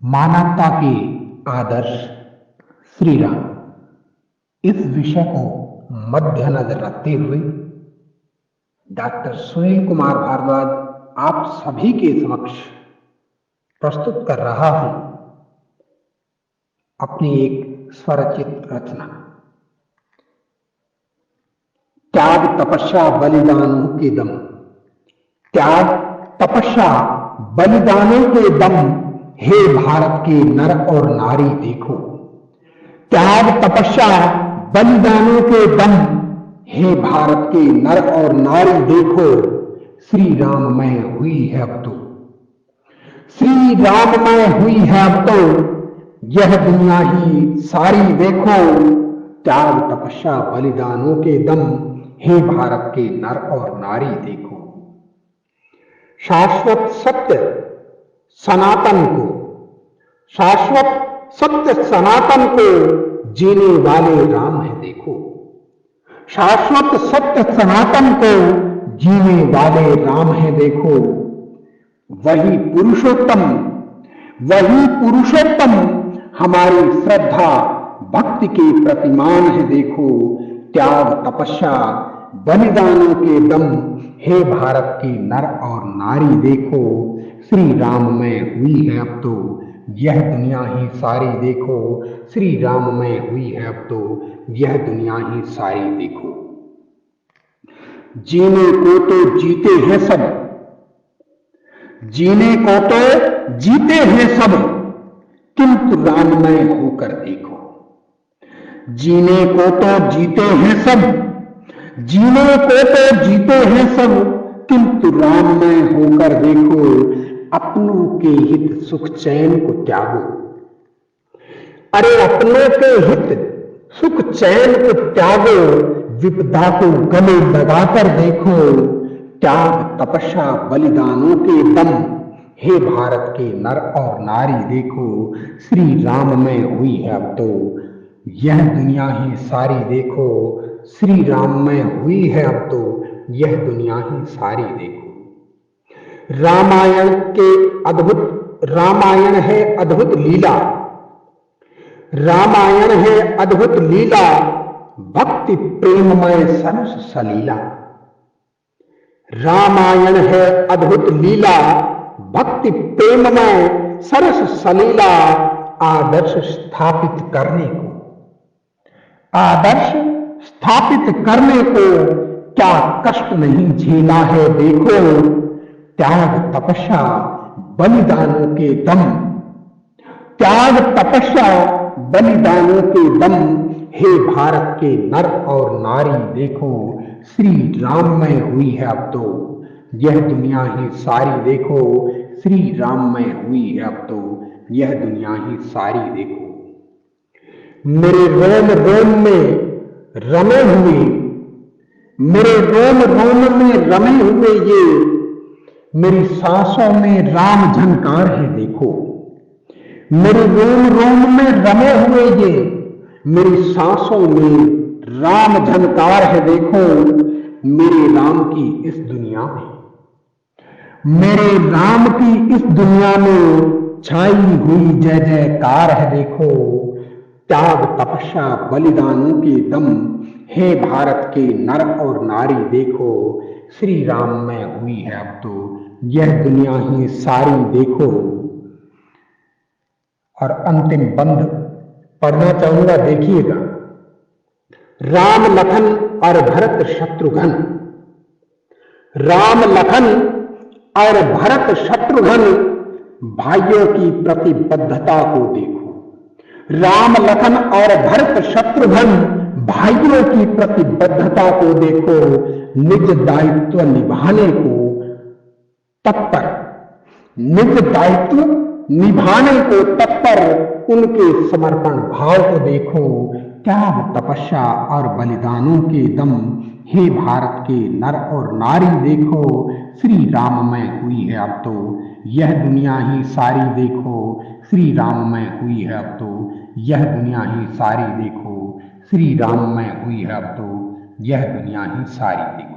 मानवता के आदर्श श्री राम, इस विषय को मद्देनजर रखते हुए डॉक्टर सुनील कुमार भारद्वाज आप सभी के समक्ष प्रस्तुत कर रहा हूं अपनी एक स्वरचित रचना। त्याग तपस्या बलिदानों के दम, त्याग तपस्या बलिदानों के दम, हे भारत के नर और नारी देखो। त्याग तपस्या बलिदानों के दम, हे भारत के नर और नारी देखो। श्री राममय हुई है अब तो, श्री राममय हुई है अब तो, यह दुनिया ही सारी देखो। त्याग तपस्या बलिदानों के दम, हे भारत के नर और नारी देखो। शाश्वत सत्य सनातन को, शाश्वत सत्य सनातन को जीने वाले राम है देखो। शाश्वत सत्य सनातन को जीने वाले राम है देखो। वही पुरुषोत्तम, वही पुरुषोत्तम हमारी श्रद्धा भक्ति के प्रतिमान है देखो। त्याग तपस्या बलिदानों के दम, हे भारत की नर और नारी देखो। श्री राममय हुई है अब तो, यह दुनिया ही सारी देखो। श्री राममय हुई है अब तो, यह दुनिया ही सारी देखो। जीने को तो जीते हैं सब, जीने को तो जीते हैं सब, किंतु राममय होकर देखो। जीने को तो जीते हैं सब, जीने को तो जीते हैं सब, किंतु राममय होकर देखो। अपनों के हित सुख चैन को त्यागो, अरे अपनों के हित सुख चैन को त्यागो। विपदा को गले लगाकर देखो। त्याग तपस्या बलिदानों के दम, हे भारत के नर और नारी देखो। श्री राममय हुई है अब तो, यह दुनिया ही सारी देखो। श्री राममय हुई है अब तो, यह दुनिया ही सारी देखो। रामायण के अद्भुत, रामायण है अद्भुत लीला, रामायण है अद्भुत लीला, भक्ति प्रेममय सरस सलीला। रामायण है अद्भुत लीला, भक्ति प्रेममय सरस सलीला। आदर्श स्थापित करने को, आदर्श स्थापित करने को क्या कष्ट नहीं झेला है देखो। त्याग तपस्या बलिदानों के दम, त्याग तपस्या बलिदानों के दम, हे भारत के नर और नारी देखो। श्री राममय हुई है अब तो, यह दुनिया ही सारी देखो। श्री राममय हुई है अब तो, यह दुनिया ही सारी देखो। मेरे रोम रोम में रमे हुए, मेरे रोम रोम में रमे हुए ये, मेरी सांसों में राम झनकार है देखो। मेरे रोम रोम में रमे हुए ये, मेरी सांसों में राम झनकार है देखो। मेरे राम की इस दुनिया में, मेरे राम की इस दुनिया में छाई हुई जय जयकार है देखो। त्याग तपस्या बलिदानों के दम, हे भारत के नर और नारी देखो। श्री राममय हुई है अब तो, यह दुनिया ही सारी देखो। और अंतिम बंध पढ़ना चाहूंगा, देखिएगा। राम लखन और भरत शत्रुघ्न, राम लखन और भरत शत्रुघ्न भाइयों की प्रतिबद्धता को देखो। राम लखन और भरत शत्रुघ्न भाइयों की प्रतिबद्धता को देखो। निज दायित्व निभाने को तत्पर, निज दायित्व निभाने को तत्पर उनके समर्पण भाव को देखो। त्याग तपस्या और बलिदानों के दम, हे भारत के नर और नारी देखो। श्री राममय हुई है अब तो, यह दुनिया ही सारी देखो। श्री राममय हुई है अब तो, यह दुनिया ही सारी देखो। श्री राममय हुई है अब तो, यह दुनिया ही सारी देखो।